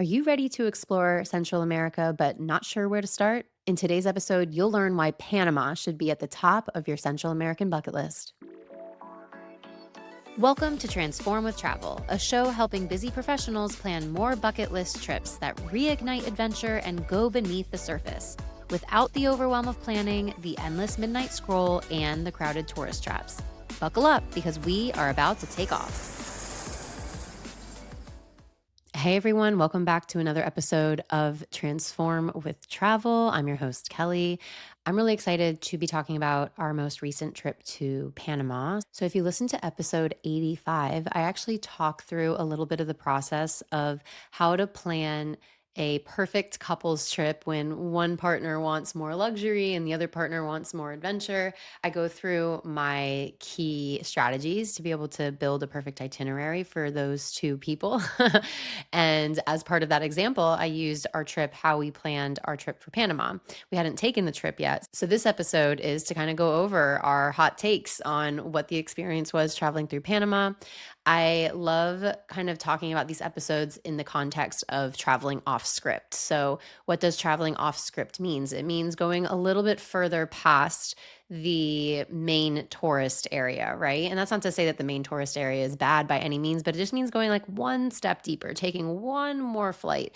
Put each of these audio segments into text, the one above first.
Are you ready to explore Central America but not sure where to start? In today's episode, you'll learn why Panama should be at the top of your Central American bucket list. Welcome to Transform with Travel, a show helping busy professionals plan more bucket list trips that reignite adventure and go beneath the surface, without the overwhelm of planning, the endless midnight scroll, and the crowded tourist traps. Buckle up because we are about to take off. Hey everyone, welcome back to another episode of Transform with Travel. I'm your host, Kelly. I'm really excited to be talking about our most recent trip to Panama. So, if you listen to episode 85, I actually talk through a little bit of the process of how to plan a perfect couples trip when one partner wants more luxury and the other partner wants more adventure. I go through my key strategies to be able to build a perfect itinerary for those two people. And as part of that example, I used our trip, how we planned our trip for Panama. We hadn't taken the trip yet. So this episode is to kind of go over our hot takes on what the experience was traveling through Panama. I love kind of talking about these episodes in the context of traveling off script. So, what does traveling off script means? It means going a little bit further past the main tourist area, right? And that's not to say that the main tourist area is bad by any means, but it just means going like one step deeper, taking one more flight,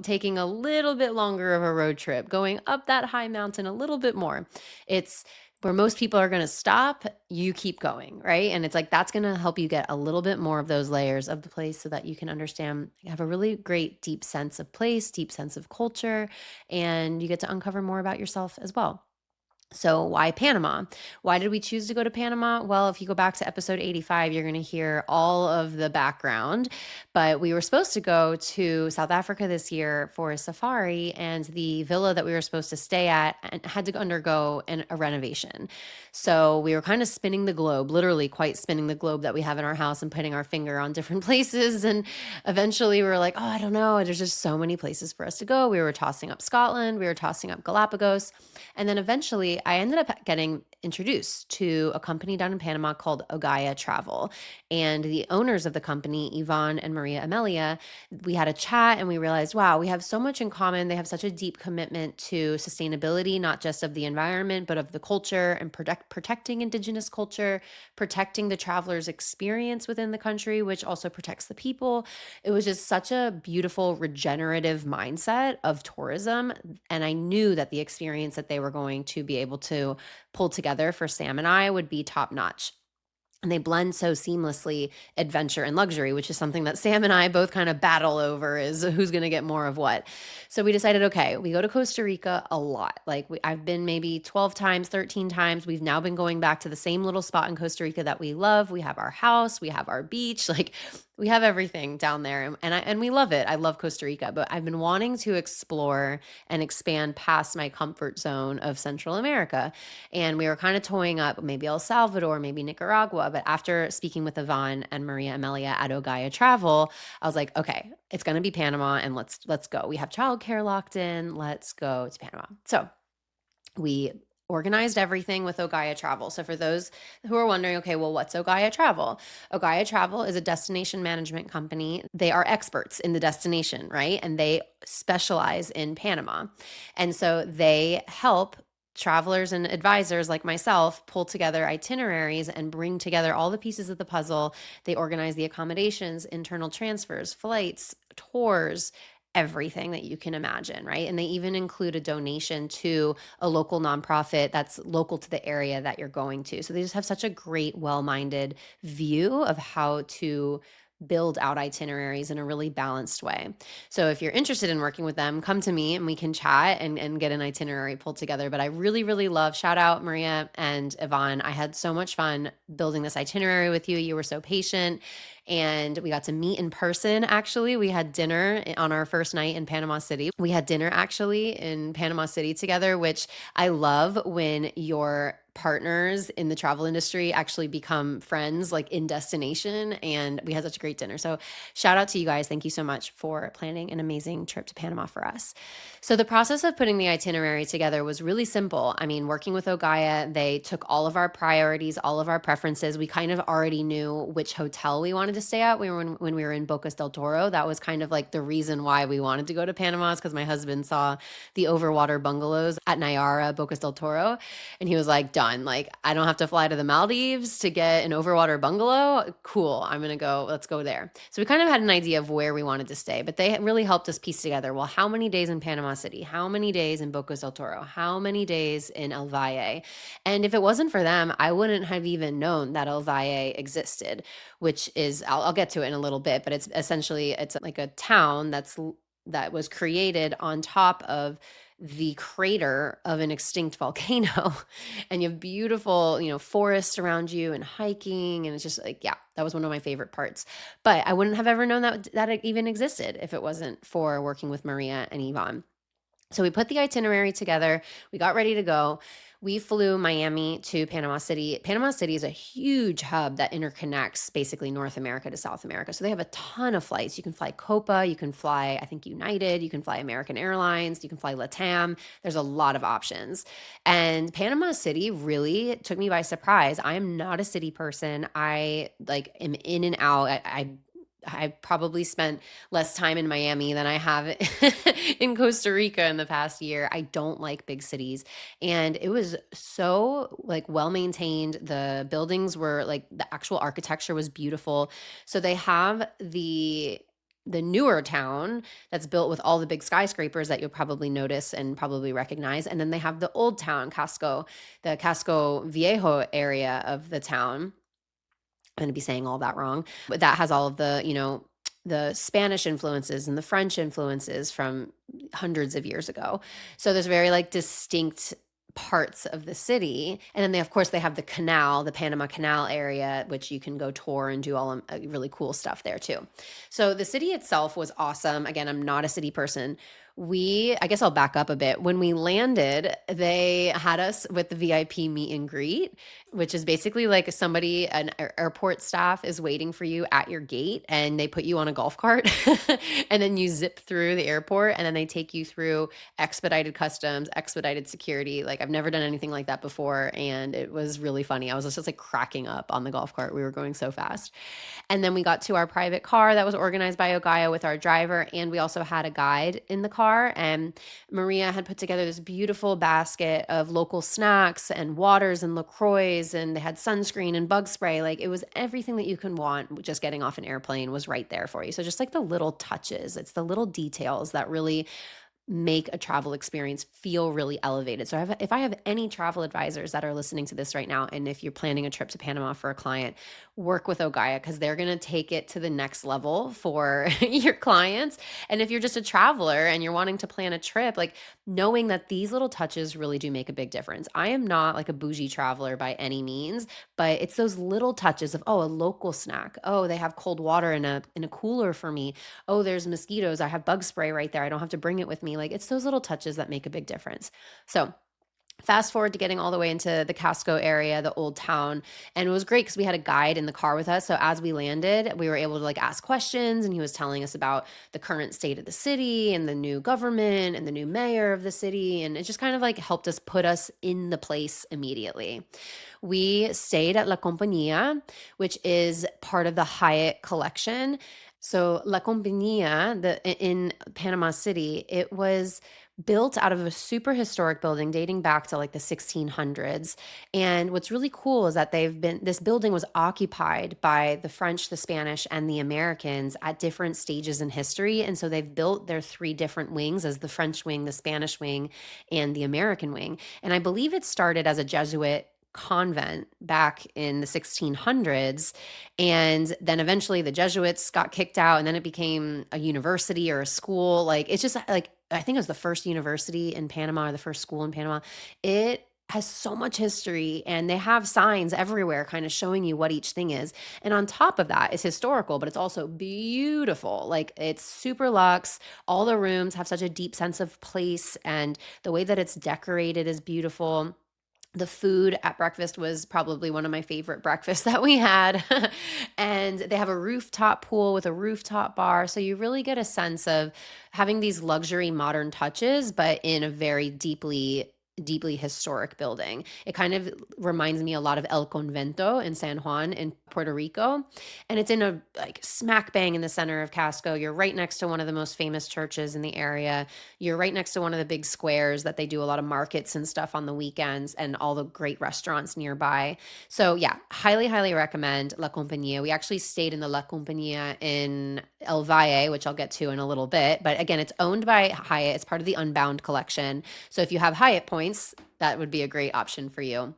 taking a little bit longer of a road trip, going up that high mountain a little bit more. It's where most people are going to stop, you keep going, right? And it's like that's going to help you get a little bit more of those layers of the place so that you can understand, you have a really great deep sense of place, deep sense of culture, and you get to uncover more about yourself as well. So, why Panama? Why did we choose to go to Panama? Well, if you go back to episode 85, you're going to hear all of the background. But we were supposed to go to South Africa this year for a safari, and the villa that we were supposed to stay at had to undergo a renovation. So, we were kind of spinning the globe, literally quite spinning the globe that we have in our house and putting our finger on different places. And eventually we were like, oh, I don't know. There's just so many places for us to go. We were tossing up Scotland, we were tossing up Galapagos. And then eventually I ended up getting introduced to a company down in Panama called Ogaya Travel. And the owners of the company, Yvonne and Maria Amelia, we had a chat and we realized, wow, we have so much in common. They have such a deep commitment to sustainability, not just of the environment, but of the culture and protecting indigenous culture, protecting the traveler's experience within the country, which also protects the people. It was just such a beautiful regenerative mindset of tourism. And I knew that the experience that they were going to be able to pull together for Sam and I would be top notch. And they blend so seamlessly adventure and luxury, which is something that Sam and I both kind of battle over, is who's going to get more of what. So we decided, okay, we go to Costa Rica a lot. Like I've been maybe 12 times, 13 times. We've now been going back to the same little spot in Costa Rica that we love. We have our house, we have our beach, like we have everything down there. And we love it. I love Costa Rica, but I've been wanting to explore and expand past my comfort zone of Central America. And we were kind of toying up maybe El Salvador, maybe Nicaragua. But after speaking with Yvonne and Maria Amelia at Ogaya Travel, I was like, okay, it's going to be Panama, and let's go. We have childcare locked in. Let's go to Panama. So we organized everything with Ogaya Travel. So for those who are wondering, okay, well, what's Ogaya Travel? Ogaya Travel is a destination management company. They are experts in the destination, right? And they specialize in Panama. And so they help travelers and advisors like myself pull together itineraries and bring together all the pieces of the puzzle. They organize the accommodations, internal transfers, flights, tours, everything that you can imagine, right? And they even include a donation to a local nonprofit that's local to the area that you're going to. So they just have such a great, well-minded view of how to build out itineraries in a really balanced way. So if you're interested in working with them, come to me and we can chat and get an itinerary pulled together. But I really, really love, shout out Maria and Yvonne. I had so much fun building this itinerary with you. You were so patient. And we got to meet in person. Actually, we had dinner on our first night in Panama City. We had dinner actually in Panama City together, which I love when your partners in the travel industry actually become friends like in destination. And we had such a great dinner. So shout out to you guys. Thank you so much for planning an amazing trip to Panama for us. So the process of putting the itinerary together was really simple. I mean, working with Ogaya, they took all of our priorities, all of our preferences. We kind of already knew which hotel we wanted to stay at when we were in Bocas del Toro. That was kind of like the reason why we wanted to go to Panama, is because my husband saw the overwater bungalows at Nayara, Bocas del Toro, and he was like, done. Like, I don't have to fly to the Maldives to get an overwater bungalow. Cool. I'm going to go. Let's go there. So we kind of had an idea of where we wanted to stay, but they really helped us piece together, well, how many days in Panama City? How many days in Bocas del Toro? How many days in El Valle? And if it wasn't for them, I wouldn't have even known that El Valle existed, which is, I'll get to it in a little bit, but it's essentially, it's like a town that was created on top of the crater of an extinct volcano. And you have beautiful, forests around you and hiking. And it's just like, yeah, that was one of my favorite parts. But I wouldn't have ever known that it even existed if it wasn't for working with Maria and Yvonne. So we put the itinerary together. We got ready to go. We flew Miami to Panama City. Panama City is a huge hub that interconnects basically North America to South America. So they have a ton of flights. You can fly Copa, you can fly, I think, United, you can fly American Airlines, you can fly LATAM. There's a lot of options. And Panama City really took me by surprise. I am not a city person. I am in and out. I probably spent less time in Miami than I have in Costa Rica in the past year. I don't like big cities. And it was so well maintained. The buildings were the actual architecture was beautiful. So they have the newer town that's built with all the big skyscrapers that you'll probably notice and probably recognize. And then they have the old town, the Casco Viejo area of the town. I'm going to be saying all that wrong, but that has all of the Spanish influences and the French influences from hundreds of years ago. So there's very distinct parts of the city. And then of course they have the canal, the Panama Canal area, which you can go tour and do all really cool stuff there too. So the city itself was awesome. Again, I'm not a city person. I guess I'll back up a bit. When we landed, they had us with the VIP meet and greet, which is basically an airport staff is waiting for you at your gate, and they put you on a golf cart and then you zip through the airport, and then they take you through expedited customs, expedited security. I've never done anything like that before, and it was really funny. I was just cracking up on the golf cart. We were going so fast. And then we got to our private car that was organized by Ogaya with our driver, and we also had a guide in the car. And Maria had put together this beautiful basket of local snacks and waters and LaCroix, and they had sunscreen and bug spray. It was everything that you can want. Just getting off an airplane was right there for you. So just the little touches, it's the little details that really make a travel experience feel really elevated. So if I have any travel advisors that are listening to this right now, and if you're planning a trip to Panama for a client, work with Ogaya, because they're going to take it to the next level for your clients. And if you're just a traveler and you're wanting to plan a trip, knowing that these little touches really do make a big difference. I am not a bougie traveler by any means, but it's those little touches of, oh, a local snack. Oh, they have cold water in a cooler for me. Oh, there's mosquitoes. I have bug spray right there. I don't have to bring it with me. It's those little touches that make a big difference. So fast forward to getting all the way into the Casco area, the old town. And it was great because we had a guide in the car with us. So as we landed, we were able to ask questions, and he was telling us about the current state of the city and the new government and the new mayor of the city. And it just kind of helped us put us in the place immediately. We stayed at La Compañía, which is part of the Hyatt collection. So La Compañía, in Panama City, it was built out of a super historic building dating back to the 1600s. And what's really cool is that this building was occupied by the French, the Spanish, and the Americans at different stages in history. And so they've built their three different wings as the French wing, the Spanish wing, and the American wing. And I believe it started as a Jesuit convent back in the 1600s, and then eventually the Jesuits got kicked out, and then it became a university or a school. It's just I think it was the first university in Panama, or the first school in Panama. It has so much history, and they have signs everywhere kind of showing you what each thing is. And on top of that, it's historical, but it's also beautiful. It's super luxe. All the rooms have such a deep sense of place, and the way that it's decorated is beautiful. The food at breakfast was probably one of my favorite breakfasts that we had. And they have a rooftop pool with a rooftop bar. So you really get a sense of having these luxury modern touches, but in a very deeply deeply historic building. It kind of reminds me a lot of El Convento in San Juan in Puerto Rico. And it's in a like smack bang in the center of Casco. You're right next to one of the most famous churches in the area. You're right next to one of the big squares that they do a lot of markets and stuff on the weekends, and all the great restaurants nearby. So yeah, highly, highly recommend La Compañía. We actually stayed in the La Compañía in El Valle, which I'll get to in a little bit. But again, it's owned by Hyatt. It's part of the Unbound collection. So if you have Hyatt points, that would be a great option for you.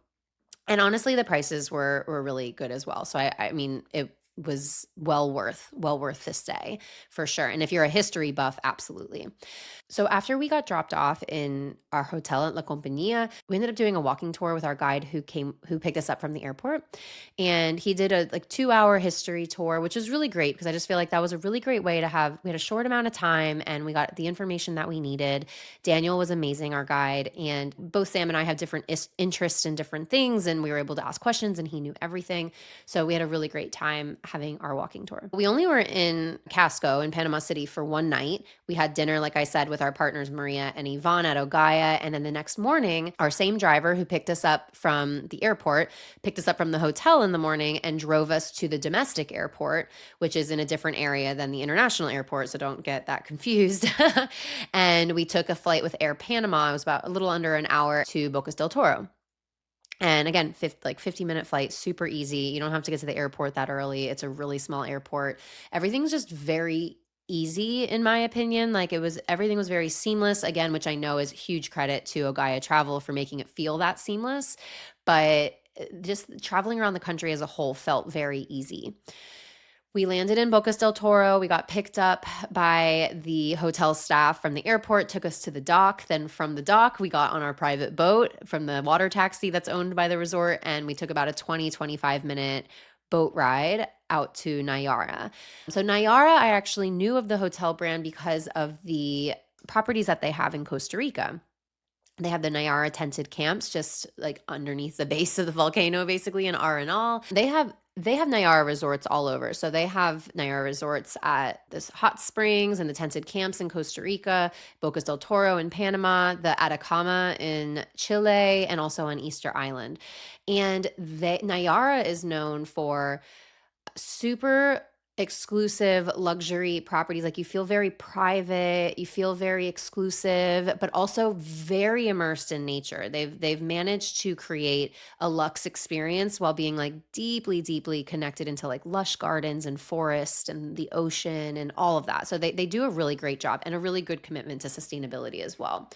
And honestly, the prices were really good as well. So I mean, it was well worth the stay for sure. And if you're a history buff, absolutely. So after we got dropped off in our hotel at La Compañía, we ended up doing a walking tour with our guide who picked us up from the airport. And he did a like 2-hour history tour, which was really great because I just feel like that was a really great way to have. We had a short amount of time and we got the information that we needed. Daniel was amazing, our guide, and both Sam and I have different interests in different things, and we were able to ask questions and he knew everything. So we had a really great time having our walking tour. We only were in Casco in Panama City for one night. We had dinner, like I said, with our partners Maria and Yvonne at Ogaya, and then the next morning, our same driver who picked us up from the airport picked us up from the hotel in the morning and drove us to the domestic airport, which is in a different area than the international airport, so don't get that confused. And we took a flight with Air Panama. It was about a little under an hour to Bocas del Toro. And again, 50-minute flight, super easy. You don't have to get to the airport that early. It's a really small airport. Everything's just very easy in my opinion. Like everything was very seamless again, which I know is huge credit to Ogaya Travel for making it feel that seamless. But just traveling around the country as a whole felt very easy. We landed in Bocas del Toro. We got picked up by the hotel staff from the airport, took us to the dock. Then from the dock, we got on our private boat from the water taxi that's owned by the resort, and we took about a 25-minute boat ride out to Nayara. So Nayara, I actually knew of the hotel brand because of the properties that they have in Costa Rica. They have the Nayara tented camps just like underneath the base of the volcano, basically in Arenal. They have Nayara resorts all over. So they have Nayara resorts at this hot springs and the tented camps in Costa Rica, Bocas del Toro in Panama, the Atacama in Chile, and also on Easter Island. And Nayara is known for super exclusive luxury properties. Like you feel very private, you feel very exclusive, but also very immersed in nature. They've managed to create a luxe experience while being like deeply, deeply connected into like lush gardens and forest and the ocean and all of that. So they do a really great job and a really good commitment to sustainability as well.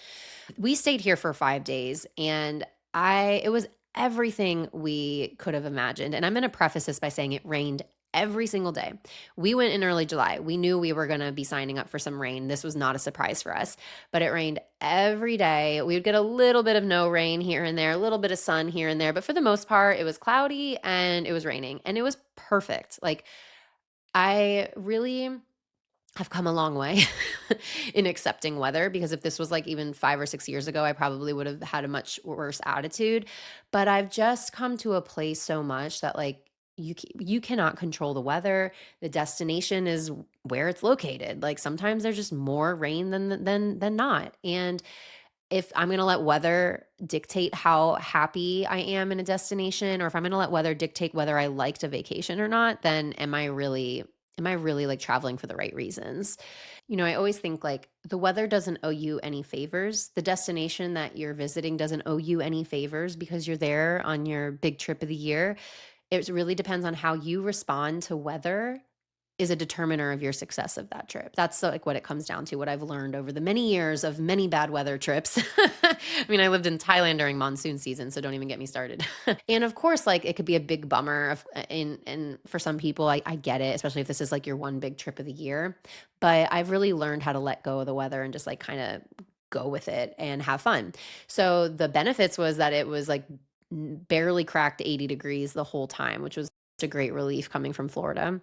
We stayed here for 5 days and it was everything we could have imagined. And I'm going to preface this by saying it rained every single day. We went in early July. We knew we were going to be signing up for some rain. This was not a surprise for us, but it rained every day. We would get a little bit of no rain here and there, a little bit of sun here and there, but for the most part, it was cloudy and it was raining and it was perfect. Like I really have come a long way in accepting weather because if this was like even 5 or 6 years ago, I probably would have had a much worse attitude. But I've just come to a place so much that like you cannot control the weather. The destination is where it's located. Like sometimes there's just more rain than not. And if I'm going to let weather dictate how happy I am in a destination, or if I'm going to let weather dictate whether I liked a vacation or not, then am I really like traveling for the right reasons? I always think like the weather doesn't owe you any favors. The destination that you're visiting doesn't owe you any favors because you're there on your big trip of the year. It really depends on how you respond to weather is a determiner of your success of that trip. That's like what it comes down to, what I've learned over the many years of many bad weather trips. I mean, I lived in Thailand during monsoon season, so don't even get me started. And of course, like it could be a big bummer and for some people, I get it, especially if this is like your one big trip of the year. But I've really learned how to let go of the weather and just like kind of go with it and have fun. So the benefits was that it was like barely cracked 80 degrees the whole time, which was a great relief coming from Florida.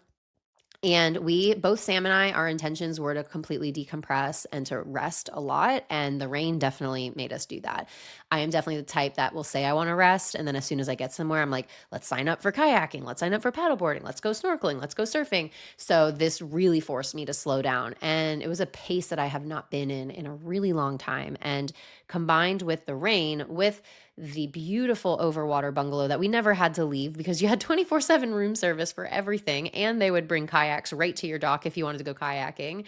And both Sam and I, our intentions were to completely decompress and to rest a lot. And the rain definitely made us do that. I am definitely the type that will say I want to rest. And then as soon as I get somewhere, I'm like, let's sign up for kayaking. Let's sign up for paddleboarding. Let's go snorkeling. Let's go surfing. So this really forced me to slow down. And it was a pace that I have not been in a really long time. And combined with the rain, with the beautiful overwater bungalow that we never had to leave because you had 24/7 room service for everything. And they would bring kayaks right to your dock if you wanted to go kayaking.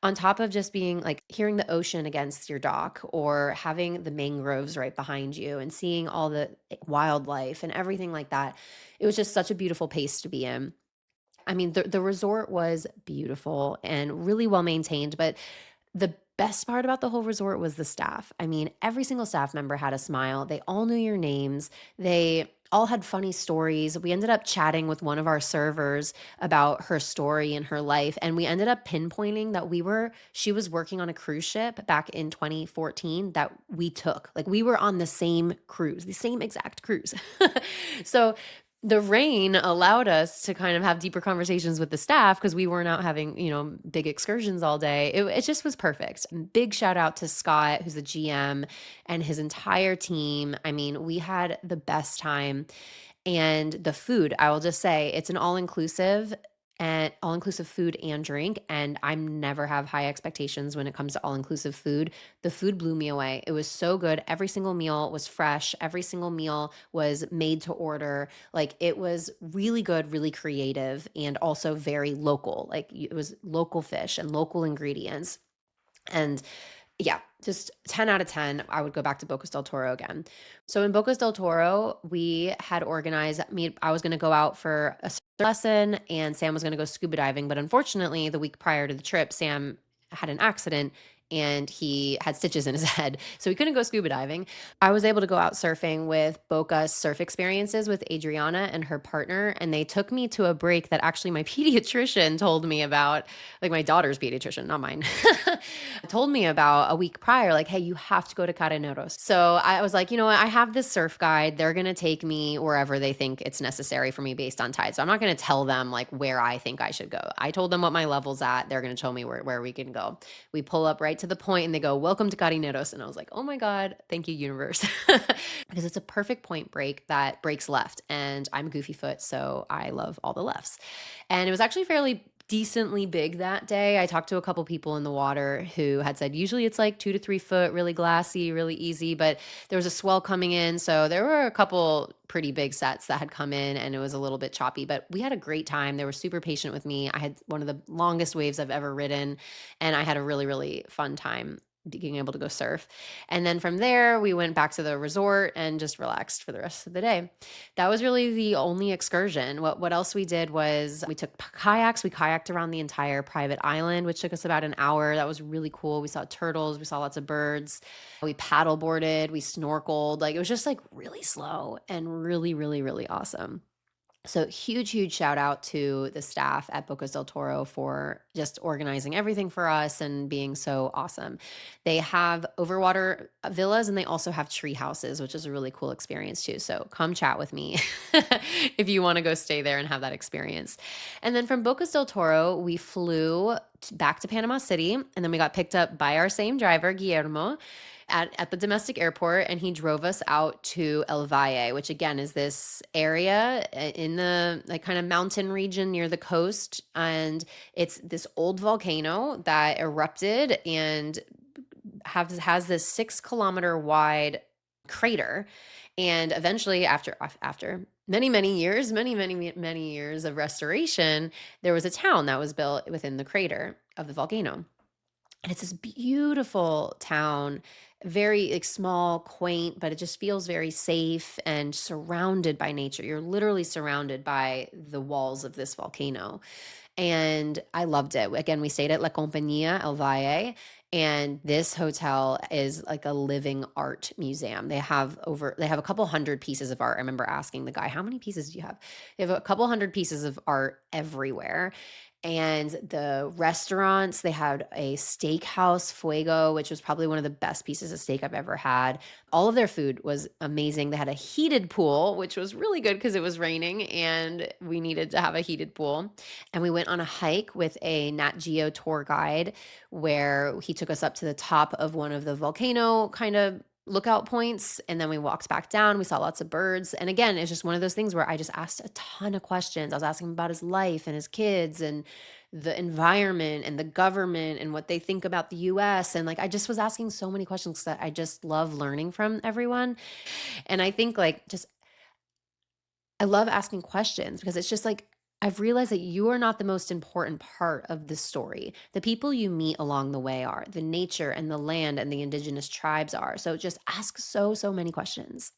On top of just being like hearing the ocean against your dock or having the mangroves right behind you and seeing all the wildlife and everything like that. It was just such a beautiful pace to be in. I mean, the resort was beautiful and really well maintained, but the best part about the whole resort was the staff. I mean, every single staff member had a smile. They all knew your names. They all had funny stories. We ended up chatting with one of our servers about her story and her life. And we ended up pinpointing that she was working on a cruise ship back in 2014 that we took. Like we were on the same cruise, the same exact cruise. So the rain allowed us to kind of have deeper conversations with the staff because we weren't out having, big excursions all day. It just was perfect. Big shout out to Scott, who's the GM, and his entire team. I mean, we had the best time. And the food, I will just say it's an all-inclusive food and drink. And I never have high expectations when it comes to all-inclusive food. The food blew me away. It was so good. Every single meal was fresh. Every single meal was made to order. Like it was really good, really creative, and also very local. Like it was local fish and local ingredients. And yeah, just 10 out of 10. I would go back to Bocas del Toro again. So in Bocas del Toro, we had organized I was going to go out for a surf lesson and Sam was going to go scuba diving, but unfortunately, the week prior to the trip, Sam had an accident and he had stitches in his head. So he couldn't go scuba diving. I was able to go out surfing with Bocas Surf Experiences with Adriana and her partner, and they took me to a break that actually my pediatrician told me about, like my daughter's pediatrician, not mine, told me about a week prior, like, hey, you have to go to Carineros. So I was like, you know what? I have this surf guide. They're going to take me wherever they think it's necessary for me based on tide. So I'm not going to tell them like where I think I should go. I told them what my level's at. They're going to show me where we can go. We pull up right to the point and they go, welcome to Carineros. And I was like, oh my God, thank you, universe. Because it's a perfect point break that breaks left. And I'm goofy foot, so I love all the lefts. And it was actually fairly decently big that day. I talked to a couple people in the water who had said usually it's like 2 to 3 foot, really glassy, really easy, but there was a swell coming in. So there were a couple pretty big sets that had come in and it was a little bit choppy, but we had a great time. They were super patient with me. I had one of the longest waves I've ever ridden and I had a really, really fun time being able to go surf. And then from there, we went back to the resort and just relaxed for the rest of the day. That was really the only excursion. What else we did was we took kayaks. We kayaked around the entire private island, which took us about an hour. That was really cool. We saw turtles. We saw lots of birds. We paddleboarded. We snorkeled. Like it was just like really slow and really, really, really awesome. So huge, huge shout out to the staff at Bocas del Toro for just organizing everything for us and being so awesome. They have overwater villas and they also have tree houses, which is a really cool experience too. So come chat with me if you want to go stay there and have that experience. And then from Bocas del Toro, we flew back to Panama City and then we got picked up by our same driver, Guillermo, at the domestic airport, and he drove us out to El Valle, which again is this area in the like kind of mountain region near the coast. And it's this old volcano that erupted and has this 6 kilometer wide crater. And eventually after many years of restoration, there was a town that was built within the crater of the volcano. And it's this beautiful town, very like small, quaint, but it just feels very safe and surrounded by nature. You're literally surrounded by the walls of this volcano. And I loved it. Again, we stayed at La Compañía El Valle, and this hotel is like a living art museum. They have a couple hundred pieces of art. I remember asking the guy, how many pieces do you have? They have a couple hundred pieces of art everywhere. And the restaurants, they had a steakhouse, Fuego, which was probably one of the best pieces of steak I've ever had. All of their food was amazing. They had a heated pool, which was really good because it was raining and we needed to have a heated pool. And we went on a hike with a Nat Geo tour guide where he took us up to the top of one of the volcano kind of lookout points, and then we walked back down. We saw lots of birds, and again, it's just one of those things where I just asked a ton of questions. I was asking him about his life and his kids and the environment and the government and what they think about the US, and like I just was asking so many questions that I just love learning from everyone. And I think like just I love asking questions because it's just like I've realized that you are not the most important part of the story. The people you meet along the way are, the nature and the land and the indigenous tribes are. So just ask so many questions.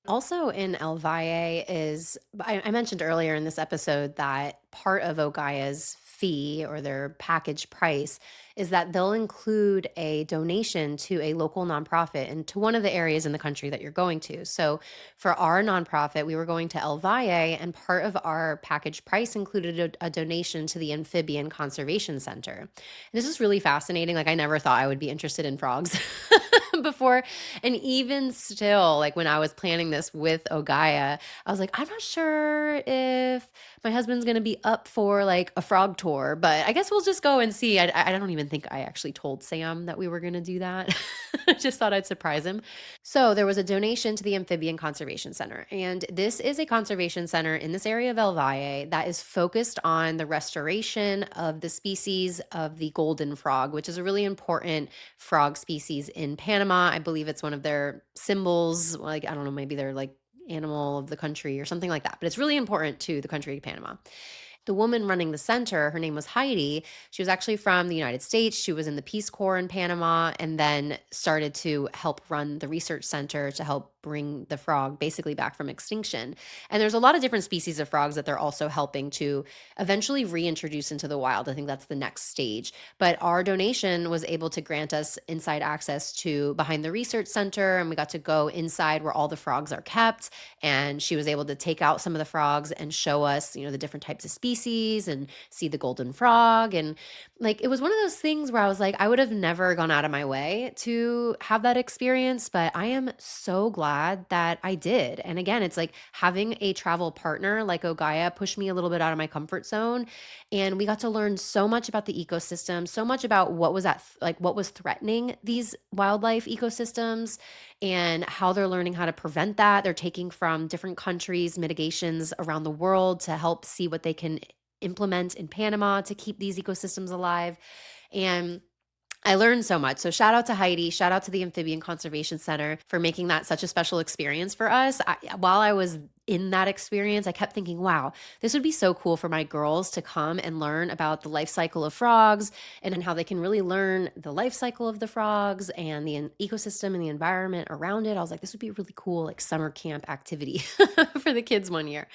Also in El Valle is, I mentioned earlier in this episode that part of Ogaya's fee or their package price is that they'll include a donation to a local nonprofit and to one of the areas in the country that you're going to. So for our nonprofit, we were going to El Valle, and part of our package price included a donation to the Amphibian Conservation Center. And this is really fascinating. Like I never thought I would be interested in frogs before. And even still, like when I was planning this with Ogaya, I was like, I'm not sure if my husband's going to be up for like a frog tour, but I guess we'll just go and see. I don't even think I actually told Sam that we were going to do that. I just thought I'd surprise him. So there was a donation to the Amphibian Conservation Center. And this is a conservation center in this area of El Valle that is focused on the restoration of the species of the golden frog, which is a really important frog species in Panama. I believe it's one of their symbols. Like, I don't know, maybe they're like animal of the country or something like that, but it's really important to the country of Panama. The woman running the center, her name was Heidi. She was actually from the United States. She was in the Peace Corps in Panama and then started to help run the research center to help bring the frog basically back from extinction. And there's a lot of different species of frogs that they're also helping to eventually reintroduce into the wild. I think that's the next stage. But our donation was able to grant us inside access to behind the research center, and we got to go inside where all the frogs are kept. And she was able to take out some of the frogs and show us, the different types of species and see the golden frog. And like, it was one of those things where I was like, I would have never gone out of my way to have that experience, but I am so glad that I did. And again, it's like having a travel partner like Ogaya pushed me a little bit out of my comfort zone. And we got to learn so much about the ecosystem, so much about what was what was threatening these wildlife ecosystems and how they're learning how to prevent that. They're taking from different countries mitigations around the world to help see what they can implement in Panama to keep these ecosystems alive. And I learned so much. So shout out to Heidi, shout out to the Amphibian Conservation Center for making that such a special experience for us. While I was in that experience, I kept thinking, wow, this would be so cool for my girls to come and learn about the life cycle of frogs and how they can really learn the life cycle of the frogs and the ecosystem and the environment around it. I was like, this would be a really cool like summer camp activity for the kids one year.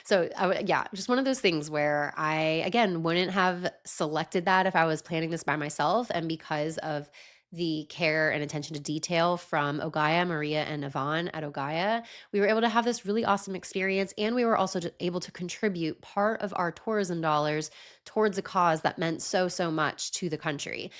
So yeah, just one of those things where I, again, wouldn't have selected that if I was planning this by myself. And because of the care and attention to detail from Ogaya, Maria, and Yvonne at Ogaya, we were able to have this really awesome experience. And we were also able to contribute part of our tourism dollars towards a cause that meant so much to the country.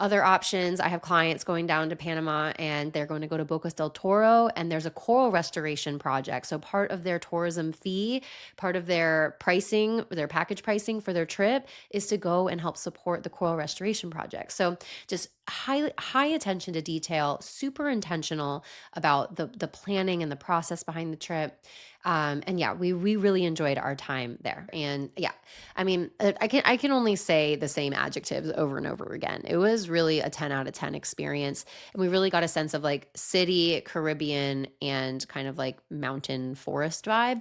Other options, I have clients going down to Panama and they're going to go to Bocas del Toro, and there's a coral restoration project. So part of their tourism fee, part of their pricing, their package pricing for their trip is to go and help support the coral restoration project. So just high attention to detail, super intentional about the planning and the process behind the trip. And yeah, we really enjoyed our time there. And yeah, I mean, I can only say the same adjectives over and over again. It was really a 10 out of 10 experience. And we really got a sense of like city, Caribbean, and kind of like mountain forest vibe.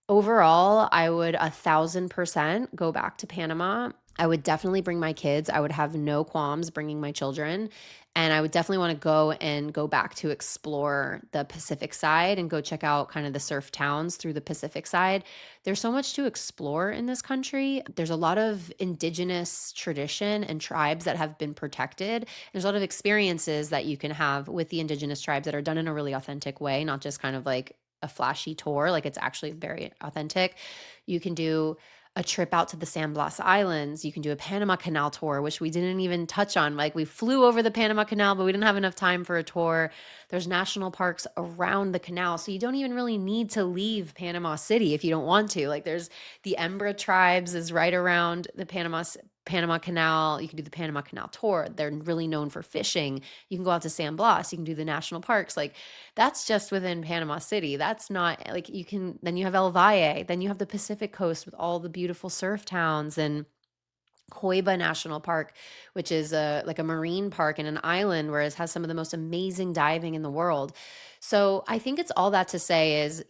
Overall, I would 1,000% go back to Panama. I would definitely bring my kids. I would have no qualms bringing my children. And I would definitely want to go back to explore the Pacific side and go check out kind of the surf towns through the Pacific side. There's so much to explore in this country. There's a lot of indigenous tradition and tribes that have been protected. There's a lot of experiences that you can have with the indigenous tribes that are done in a really authentic way, not just kind of like a flashy tour. Like it's actually very authentic. You can do a trip out to the San Blas Islands. You can do a Panama Canal tour, which we didn't even touch on. Like we flew over the Panama Canal, but we didn't have enough time for a tour. There's national parks around the canal. So you don't even really need to leave Panama City if you don't want to. Like there's the Embra tribes is right around the Panama Canal. You can do the Panama Canal tour. They're really known for fishing. You can go out to San Blas. You can do the national parks. Like that's just within Panama City. That's not like you can, then you have El Valle, then you have the Pacific coast with all the beautiful surf towns and Coiba National Park, which is like a marine park in an island where it has some of the most amazing diving in the world. So I think it's all that to say is,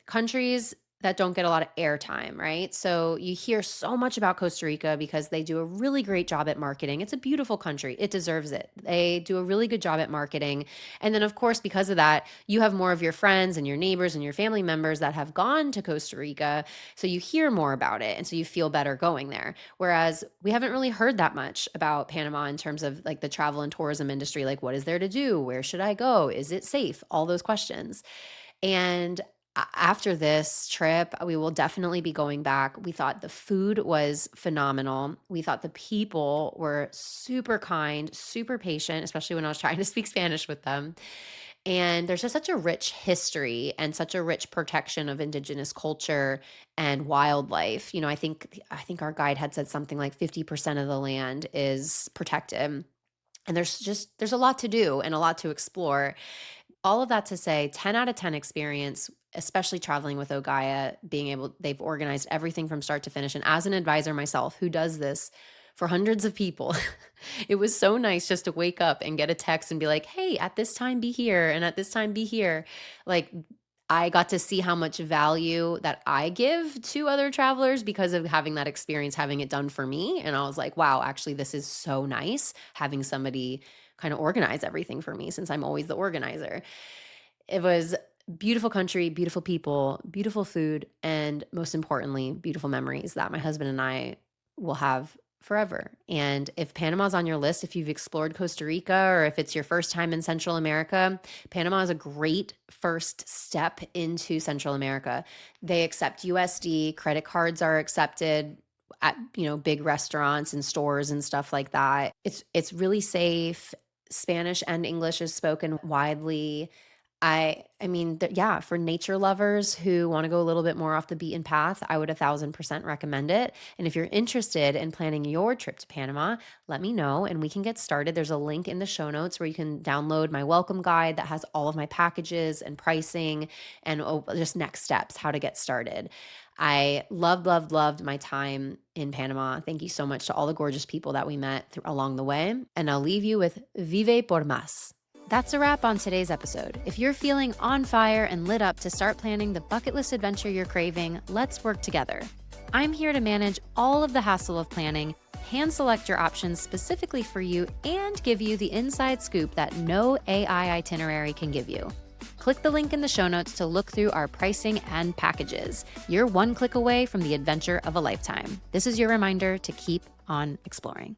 countries that don't get a lot of airtime, right? So you hear so much about Costa Rica because they do a really great job at marketing. It's a beautiful country. It deserves it. They do a really good job at marketing. And then, of course, because of that, you have more of your friends and your neighbors and your family members that have gone to Costa Rica. So you hear more about it. And so you feel better going there. Whereas we haven't really heard that much about Panama in terms of like the travel and tourism industry. Like, what is there to do? Where should I go? Is it safe? All those questions. And after this trip, we will definitely be going back. We thought the food was phenomenal. We thought the people were super kind, super patient, especially when I was trying to speak Spanish with them. And there's just such a rich history and such a rich protection of indigenous culture and wildlife. I think our guide had said something like 50% of the land is protected. And there's a lot to do and a lot to explore. All of that to say, 10 out of 10 experience, especially traveling with Ogaya, they've organized everything from start to finish. And as an advisor myself who does this for hundreds of people, it was so nice just to wake up and get a text and be like, hey, at this time be here and at this time be here. Like I got to see how much value that I give to other travelers because of having that experience, having it done for me. And I was like, wow, actually, this is so nice having somebody kind of organize everything for me since I'm always the organizer. It was beautiful country, beautiful people, beautiful food, and most importantly, beautiful memories that my husband and I will have forever. And if Panama's on your list, if you've explored Costa Rica or if it's your first time in Central America, Panama is a great first step into Central America. They accept USD, credit cards are accepted at, big restaurants and stores and stuff like that. It's really safe. Spanish and English is spoken widely. Yeah, for nature lovers who want to go a little bit more off the beaten path, I would 1,000% recommend it. And if you're interested in planning your trip to Panama, let me know and we can get started. There's a link in the show notes where you can download my welcome guide that has all of my packages and pricing and just next steps, how to get started. I loved my time in Panama. Thank you so much to all the gorgeous people that we met along the way. And I'll leave you with Vive por más. That's a wrap on today's episode. If you're feeling on fire and lit up to start planning the bucket list adventure you're craving, let's work together. I'm here to manage all of the hassle of planning, hand select your options specifically for you, and give you the inside scoop that no AI itinerary can give you. Click the link in the show notes to look through our pricing and packages. You're one click away from the adventure of a lifetime. This is your reminder to keep on exploring.